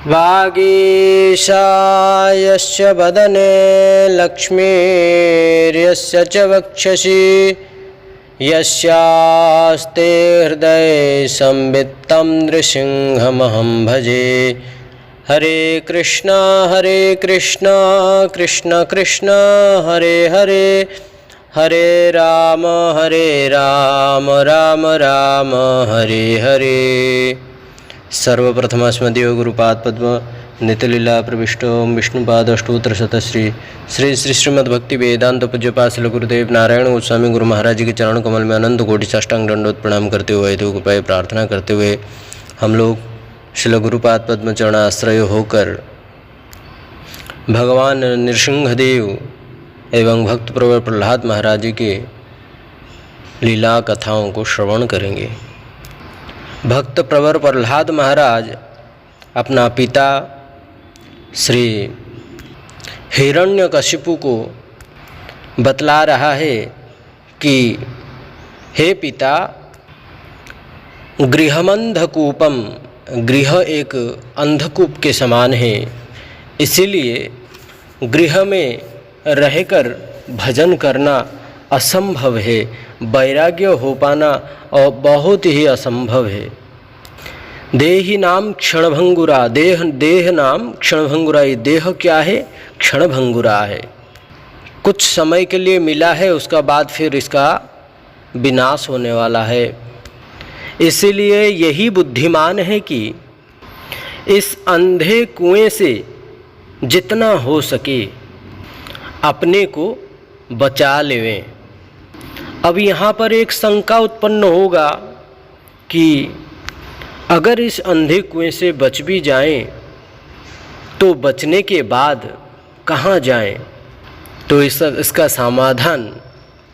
वागीशायस्य वदने लक्ष्मीर्यस्य च वक्षसि यस्यास्ते हृदये संवित्तं नृसिंहमहं भजे। हरे कृष्णा कृष्ण कृष्ण हरे हरे, हरे राम राम राम हरे हरे। सर्वप्रथमस्मदीय गुरुपाद पद्म नित्यलीला प्रविष्टो विष्णुपाद अष्टोत्तर शतश्री श्री श्री श्रीमद्भक्ति वेदांत पूज्यपाद श्री गुरुदेव नारायण गोस्वामी गुरु महाराज जी के चरण कमल में अनंत कोटि साष्टांग दंडोत प्रणाम करते हुए तो कृपया प्रार्थना करते हुए हम लोग श्री गुरुपाद पद्म चरणाश्रय होकर भगवान नृसिंहदेव एवं भक्त प्रवर प्रहलाद महाराज जी के लीला कथाओं को श्रवण करेंगे। भक्त प्रवर प्रहलाद महाराज अपना पिता श्री हिरण्यकशिपु को बतला रहा है कि हे पिता, गृहमंधकूपम, गृह एक अंधकूप के समान है, इसीलिए गृह में रहकर भजन करना असंभव है, वैराग्य हो पाना और बहुत ही असंभव है। देहि नाम क्षणभंगुरा, देह नाम क्षणभंगुरा। ये देह क्या है? क्षणभंगुरा है, कुछ समय के लिए मिला है, उसका बाद फिर इसका विनाश होने वाला है। इसीलिए यही बुद्धिमान है कि इस अंधे कुएं से जितना हो सके अपने को बचा लेवें। अब यहाँ पर एक शंका उत्पन्न होगा कि अगर इस अंधे कुएं से बच भी जाएं तो बचने के बाद कहाँ जाएं? तो इसका समाधान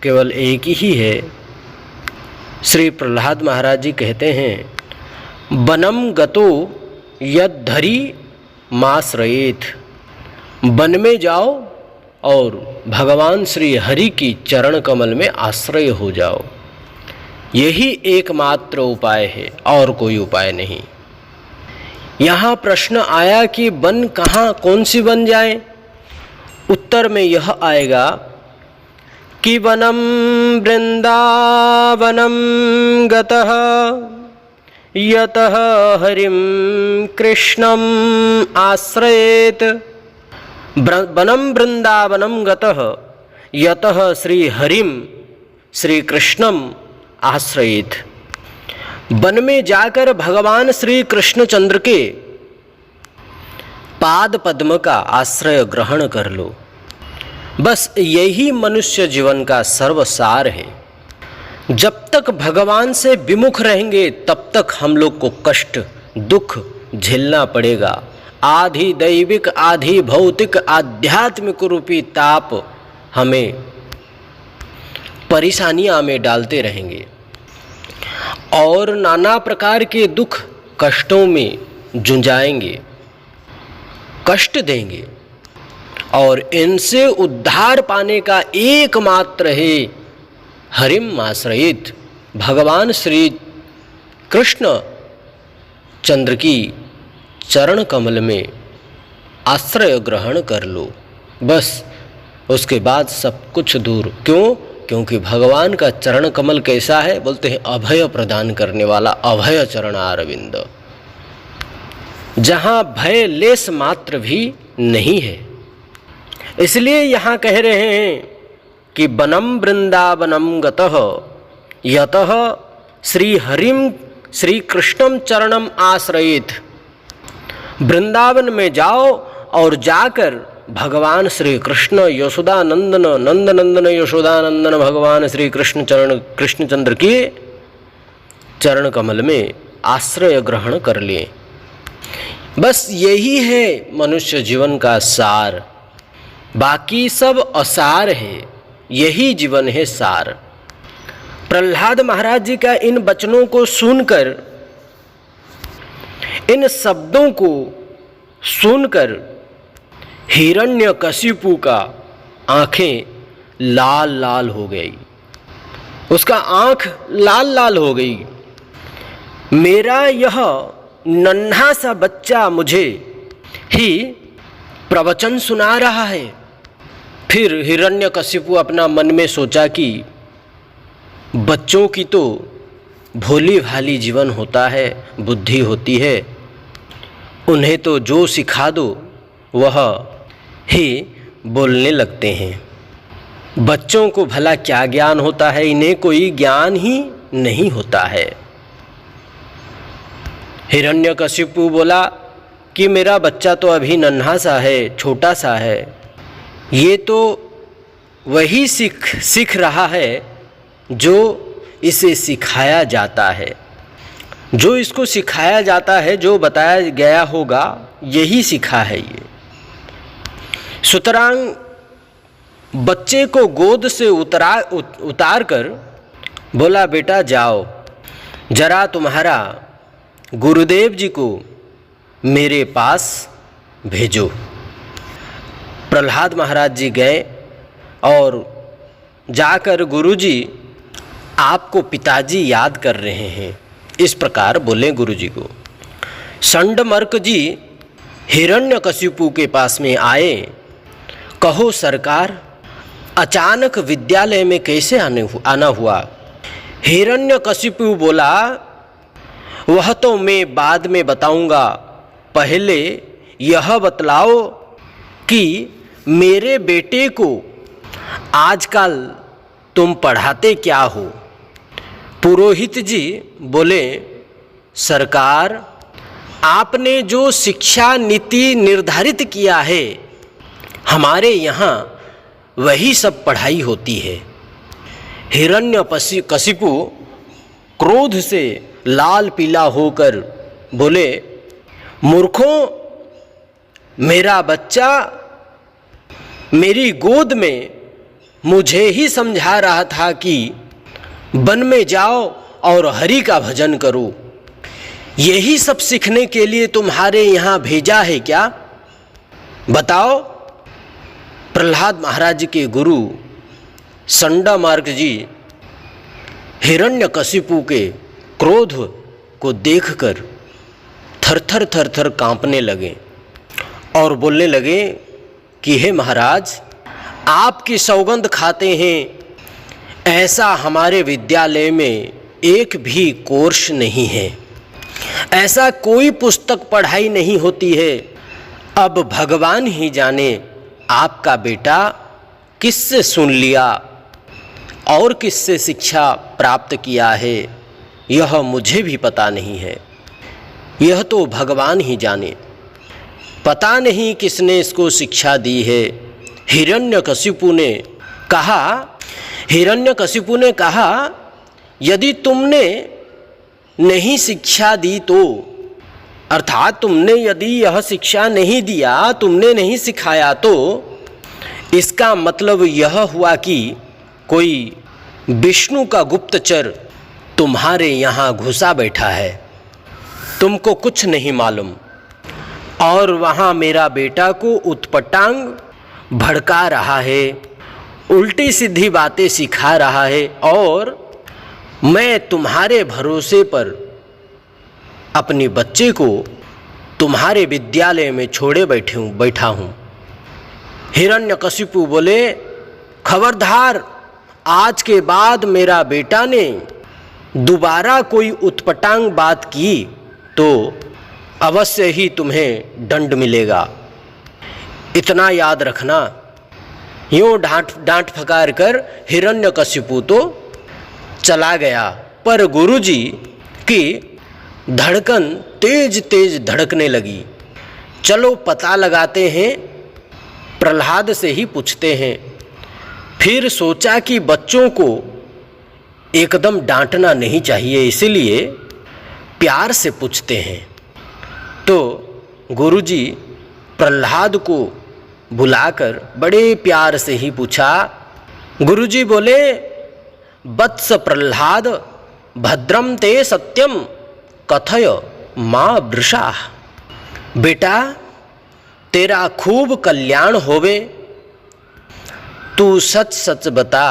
केवल एक ही है। श्री प्रहलाद महाराज जी कहते हैं, वनम गतो यद्धरी माश्रयेत, वन में जाओ और भगवान श्री हरि की चरण कमल में आश्रय हो जाओ। यही एकमात्र उपाय है और कोई उपाय नहीं। यहाँ प्रश्न आया कि वन कहाँ, कौन सी वन जाए? उत्तर में यह आएगा कि वनम वृंदावनम गतः यतः हरिम कृष्णम आश्रयेत। वनम वृंदावनम गतः यतः श्री हरिम श्री कृष्णम आश्रयेत। वन में जाकर भगवान श्री कृष्णचंद्र के पाद पद्म का आश्रय ग्रहण कर लो। बस यही मनुष्य जीवन का सर्वसार है। जब तक भगवान से विमुख रहेंगे तब तक हम लोग को कष्ट दुख झेलना पड़ेगा। आधि दैविक आधि भौतिक आध्यात्मिक रूपी ताप हमें परेशानियां में डालते रहेंगे और नाना प्रकार के दुख कष्टों में जुंजाएंगे, कष्ट देंगे। और इनसे उद्धार पाने का एकमात्र है हरिम आश्रयित, भगवान श्री कृष्ण चंद्र की चरण कमल में आश्रय ग्रहण कर लो। बस उसके बाद सब कुछ दूर। क्यों? क्योंकि भगवान का चरण कमल कैसा है? बोलते हैं अभय प्रदान करने वाला, अभय चरण अरविंद, जहाँ भय लेस मात्र भी नहीं है। इसलिए यहाँ कह रहे हैं कि वनम वृंदावनम गतः यतः श्री हरिम श्री कृष्णम चरणम आश्रयेत। वृंदावन में जाओ और जाकर भगवान श्री कृष्ण यशोदानंदन नंदनंदन यशोदानंदन भगवान श्री कृष्णचंद्र के चरण कमल में आश्रय ग्रहण कर लें। बस यही है मनुष्य जीवन का सार, बाकी सब असार है, यही जीवन है सार। प्रहलाद महाराज जी का इन वचनों को सुनकर, इन शब्दों को सुनकर हिरण्यकशिपु का आंखें लाल लाल हो गई, उसका आंख लाल लाल हो गई। मेरा यह नन्हा सा बच्चा मुझे ही प्रवचन सुना रहा है। फिर हिरण्यकशिपु अपना मन में सोचा कि बच्चों की तो भोली भाली जीवन होता है, बुद्धि होती है, उन्हें तो जो सिखा दो वह ही बोलने लगते हैं। बच्चों को भला क्या ज्ञान होता है, इन्हें कोई ज्ञान ही नहीं होता है। हिरण्यकशिपु बोला कि मेरा बच्चा तो अभी नन्हा सा है, छोटा सा है, ये तो वही सीख रहा है जो इसे सिखाया जाता है। जो इसको सिखाया जाता है, जो बताया गया होगा, यही सीखा है ये। सुतरां बच्चे को गोद से उतार कर बोला, बेटा जाओ, जरा तुम्हारा गुरुदेव जी को मेरे पास भेजो। प्रहलाद महाराज जी गए और जाकर गुरुजी आपको पिताजी याद कर रहे हैं, इस प्रकार बोले गुरुजी को। षंडमर्क जी हिरण्यकशिपु के पास में आए। कहो सरकार, अचानक विद्यालय में कैसे आना हुआ? हिरण्यकशिपु बोला, वह तो मैं बाद में बताऊंगा, पहले यह बतलाओ कि मेरे बेटे को आजकल तुम पढ़ाते क्या हो? पुरोहित जी बोले, सरकार आपने जो शिक्षा नीति निर्धारित किया है, हमारे यहाँ वही सब पढ़ाई होती है। हिरण्यकशिपु क्रोध से लाल पीला होकर बोले, मूर्खों, मेरा बच्चा मेरी गोद में मुझे ही समझा रहा था कि वन में जाओ और हरि का भजन करो। यही सब सीखने के लिए तुम्हारे यहाँ भेजा है क्या? बताओ। प्रहलाद महाराज के गुरु षंडमार्क जी हिरण्यकशिपु के क्रोध को देखकर थर थर कांपने लगे और बोलने लगे कि हे महाराज, आपकी सौगंध खाते हैं, ऐसा हमारे विद्यालय में एक भी कोर्स नहीं है, ऐसा कोई पुस्तक पढ़ाई नहीं होती है। अब भगवान ही जाने आपका बेटा किससे सुन लिया और किससे शिक्षा प्राप्त किया है, यह मुझे भी पता नहीं है। यह तो भगवान ही जाने, पता नहीं किसने इसको शिक्षा दी है। हिरण्यकशिपु ने कहा, यदि तुमने नहीं शिक्षा दी तो, अर्थात तुमने यदि यह शिक्षा नहीं दिया, तुमने नहीं सिखाया, तो इसका मतलब यह हुआ कि कोई विष्णु का गुप्तचर तुम्हारे यहाँ घुसा बैठा है, तुमको कुछ नहीं मालूम, और वहाँ मेरा बेटा को उत्पटांग भड़का रहा है, उल्टी सीधी बातें सिखा रहा है, और मैं तुम्हारे भरोसे पर अपने बच्चे को तुम्हारे विद्यालय में छोड़े बैठा हूँ। हिरण्यकशिपु बोले, खबरदार, आज के बाद मेरा बेटा ने दोबारा कोई उत्पटांग बात की तो अवश्य ही तुम्हें दंड मिलेगा, इतना याद रखना। यूँ डांट फकार कर हिरण्यकशिपु तो चला गया, पर गुरुजी की धड़कन तेज तेज धड़कने लगी। चलो पता लगाते हैं, प्रहलाद से ही पूछते हैं। फिर सोचा कि बच्चों को एकदम डांटना नहीं चाहिए, इसलिए प्यार से पूछते हैं। तो गुरुजी प्रहलाद को बुलाकर बड़े प्यार से ही पूछा। गुरुजी बोले, वत्स प्रहलाद, भद्रम ते सत्यम कथय माँ वृषा। बेटा, तेरा खूब कल्याण होवे, तू सच सच बता,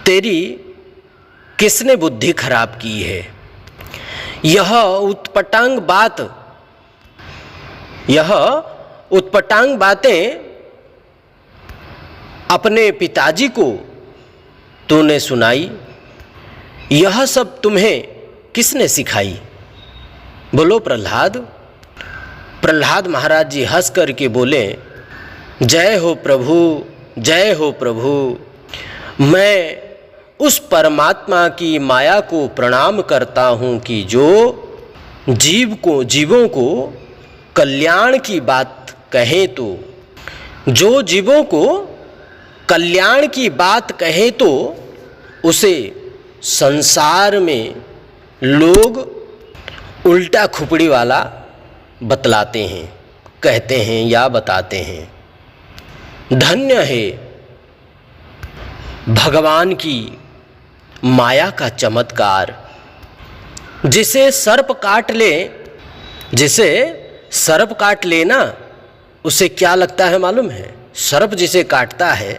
तेरी किसने बुद्धि खराब की है? यह उत्पटांग बात यह उत्पटांग बातें अपने पिताजी को तूने सुनाई, यह सब तुम्हें किसने सिखाई? बोलो प्रहलाद। प्रहलाद महाराज जी हंस करके बोले, जय हो प्रभु, जय हो प्रभु। मैं उस परमात्मा की माया को प्रणाम करता हूँ कि जो जीवों को कल्याण की बात कहे, तो जो जीवों को कल्याण की बात कहे तो उसे संसार में लोग उल्टा खुपड़ी वाला बतलाते हैं, कहते हैं या बताते हैं। धन्य है भगवान की माया का चमत्कार। जिसे सर्प काट ले, जिसे सर्प काट लेना, उसे क्या लगता है मालूम है? सर्प जिसे काटता है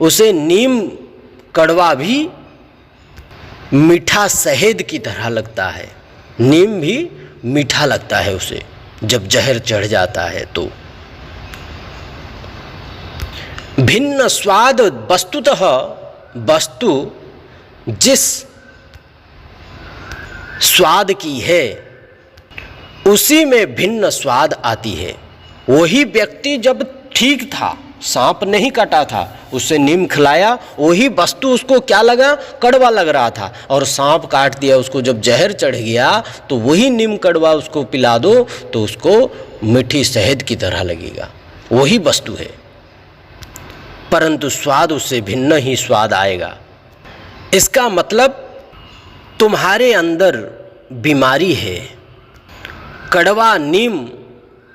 उसे नीम कड़वा भी मीठा शहद की तरह लगता है। नीम भी मीठा लगता है उसे जब जहर चढ़ जाता है तो। भिन्न स्वाद वस्तुतः, वस्तु जिस स्वाद की है उसी में भिन्न स्वाद आती है। वही व्यक्ति जब ठीक था, सांप नहीं काटा था, उससे नीम खिलाया, वही वस्तु उसको क्या लगा? कड़वा लग रहा था। और सांप काट दिया उसको, जब जहर चढ़ गया तो वही नीम कड़वा उसको पिला दो तो उसको मीठी शहद की तरह लगेगा। वही वस्तु है, परंतु स्वाद उससे भिन्न ही स्वाद आएगा। इसका मतलब तुम्हारे अंदर बीमारी है। कड़वा नीम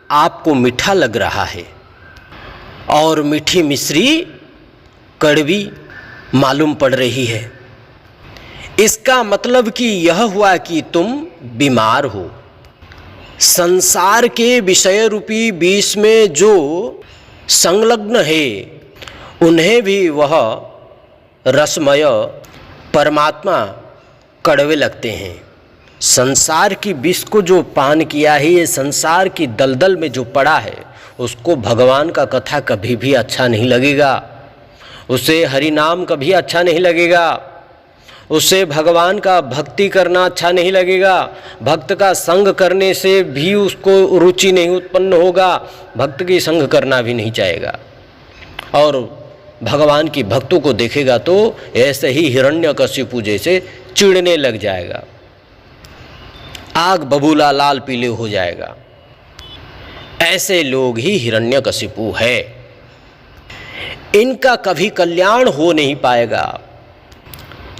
आपको मीठा लग रहा है और मीठी मिश्री कड़वी मालूम पड़ रही है। इसका मतलब कि यह हुआ कि तुम बीमार हो। संसार के विषय रूपी विष में जो संलग्न है उन्हें भी वह रसमय परमात्मा कड़वे लगते हैं। संसार की विष को जो पान किया है, ये संसार की दलदल में जो पड़ा है, उसको भगवान का कथा कभी भी अच्छा नहीं लगेगा, उसे हरि नाम कभी अच्छा नहीं लगेगा, उसे भगवान का भक्ति करना अच्छा नहीं लगेगा, भक्त का संग करने से भी उसको रुचि नहीं उत्पन्न होगा, भक्त की संग करना भी नहीं चाहेगा। और भगवान की भक्तों को देखेगा तो ऐसे ही हिरण्यकशिपु जैसे चिढ़ने लग जाएगा, आग बबूला लाल पीले हो जाएगा। ऐसे लोग ही हिरण्यकशिपु है। इनका कभी कल्याण हो नहीं पाएगा।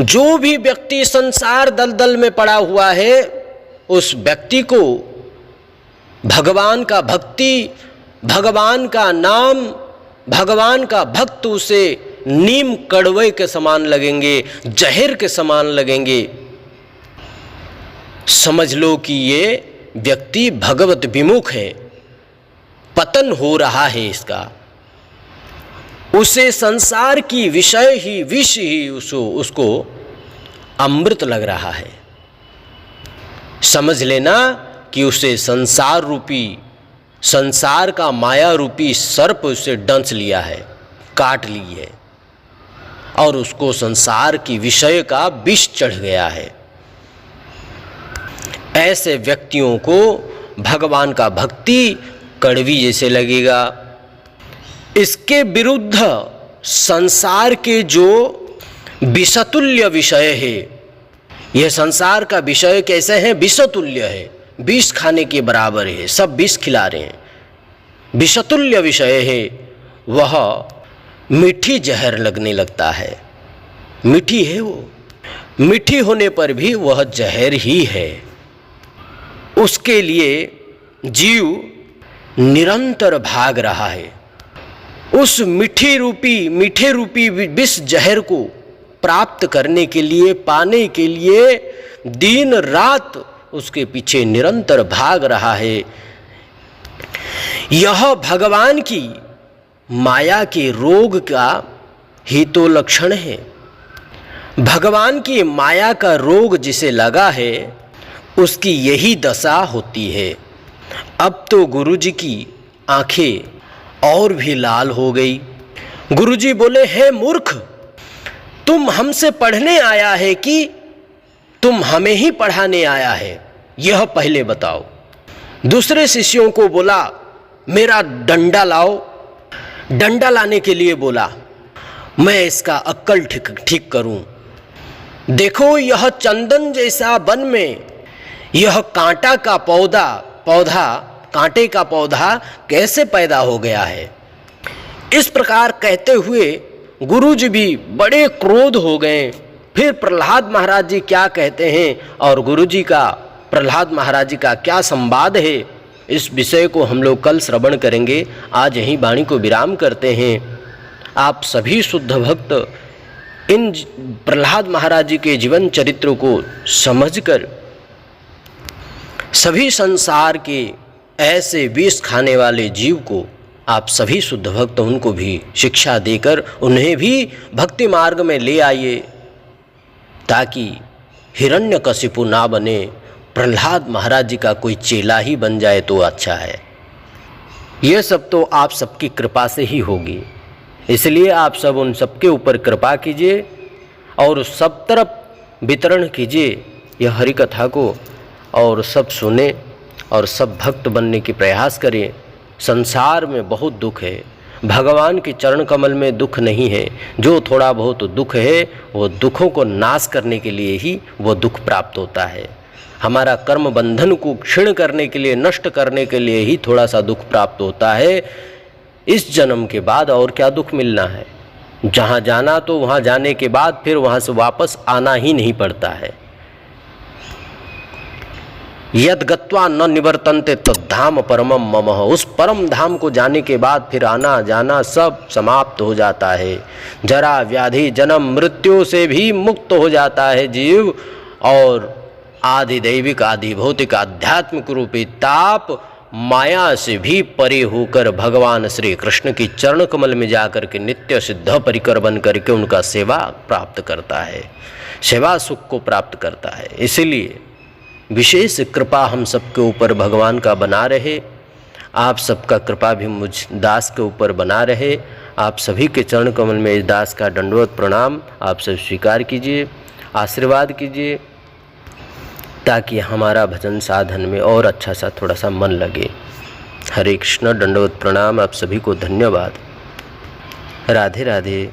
जो भी व्यक्ति संसार दलदल में पड़ा हुआ है, उस व्यक्ति को भगवान का भक्ति, भगवान का नाम, भगवान का भक्त उसे नीम कड़वे के समान लगेंगे, जहर के समान लगेंगे। समझ लो कि ये व्यक्ति भगवत विमुख है, पतन हो रहा है इसका। उसे संसार की विषय ही, विष ही उसको अमृत लग रहा है। समझ लेना कि उसे संसार रूपी, संसार का माया रूपी सर्प उसे डंस लिया है, काट ली है, और उसको संसार की विषय का विष चढ़ गया है। ऐसे व्यक्तियों को भगवान का भक्ति कड़वी जैसे लगेगा। इसके विरुद्ध संसार के जो विषतुल्य विषय है, यह संसार का विषय कैसे है? विषतुल्य है, विष खाने के बराबर है, सब विष खिला रहे हैं। विषतुल्य विषय है, वह मीठी जहर लगने लगता है। मीठी है वो, मीठी होने पर भी वह जहर ही है। उसके लिए जीव निरंतर भाग रहा है। उस मीठे रूपी विष जहर को प्राप्त करने के लिए, पाने के लिए दिन रात उसके पीछे निरंतर भाग रहा है। यह भगवान की माया के रोग का ही तो लक्षण है। भगवान की माया का रोग जिसे लगा है उसकी यही दशा होती है। अब तो गुरुजी की आंखें और भी लाल हो गई। गुरुजी बोले, हे मूर्ख, तुम हमसे पढ़ने आया है कि तुम हमें ही पढ़ाने आया है, यह पहले बताओ। दूसरे शिष्यों को बोला, मेरा डंडा लाओ। डंडा लाने के लिए बोला, मैं इसका अक्कल ठीक करूं। देखो, यह चंदन जैसा वन में यह कांटे का पौधा कैसे पैदा हो गया है। इस प्रकार कहते हुए गुरुजी भी बड़े क्रोध हो गए। फिर प्रहलाद महाराज जी क्या कहते हैं और गुरुजी का प्रहलाद महाराज जी का क्या संवाद है, इस विषय को हम लोग कल श्रवण करेंगे। आज यहीं वाणी को विराम करते हैं। आप सभी शुद्ध भक्त इन प्रहलाद महाराज जी के जीवन चरित्र को समझकर सभी संसार के ऐसे विष खाने वाले जीव को आप सभी शुद्ध भक्त उनको भी शिक्षा देकर उन्हें भी भक्ति मार्ग में ले आइए, ताकि हिरण्यकशिपु ना बने, प्रहलाद महाराज जी का कोई चेला ही बन जाए तो अच्छा है। यह सब तो आप सबकी कृपा से ही होगी, इसलिए आप सब उन सबके ऊपर कृपा कीजिए और सब तरफ वितरण कीजिए यह हरि कथा को, और सब सुने और सब भक्त बनने की प्रयास करें। संसार में बहुत दुख है, भगवान के चरण कमल में दुख नहीं है। जो थोड़ा बहुत दुख है वो दुखों को नाश करने के लिए ही वो दुख प्राप्त होता है। हमारा कर्म बंधन को क्षीण करने के लिए, नष्ट करने के लिए ही थोड़ा सा दुख प्राप्त होता है। इस जन्म के बाद और क्या दुख मिलना है। जहाँ जाना तो वहाँ जाने के बाद फिर वहाँ से वापस आना ही नहीं पड़ता है। यद गत्वा न निवर्तन्ते तद्धाम परमम मम, उस परम धाम को जाने के बाद फिर आना जाना सब समाप्त हो जाता है। जरा व्याधि जन्म मृत्यु से भी मुक्त हो जाता है जीव, और आदि दैविक आदि भौतिक आध्यात्मिक रूपी ताप माया से भी परे होकर भगवान श्री कृष्ण की चरण कमल में जाकर के नित्य सिद्ध परिकर बन करके उनका सेवा प्राप्त करता है, सेवा सुख को प्राप्त करता है। इसलिए विशेष कृपा हम सबके ऊपर भगवान का बना रहे, आप सबका कृपा भी मुझ दास के ऊपर बना रहे। आप सभी के चरण कमल में इस दास का दंडवत प्रणाम आप सब स्वीकार कीजिए, आशीर्वाद कीजिए, ताकि हमारा भजन साधन में और अच्छा सा थोड़ा सा मन लगे। हरे कृष्ण, दंडवत प्रणाम आप सभी को, धन्यवाद। राधे राधे।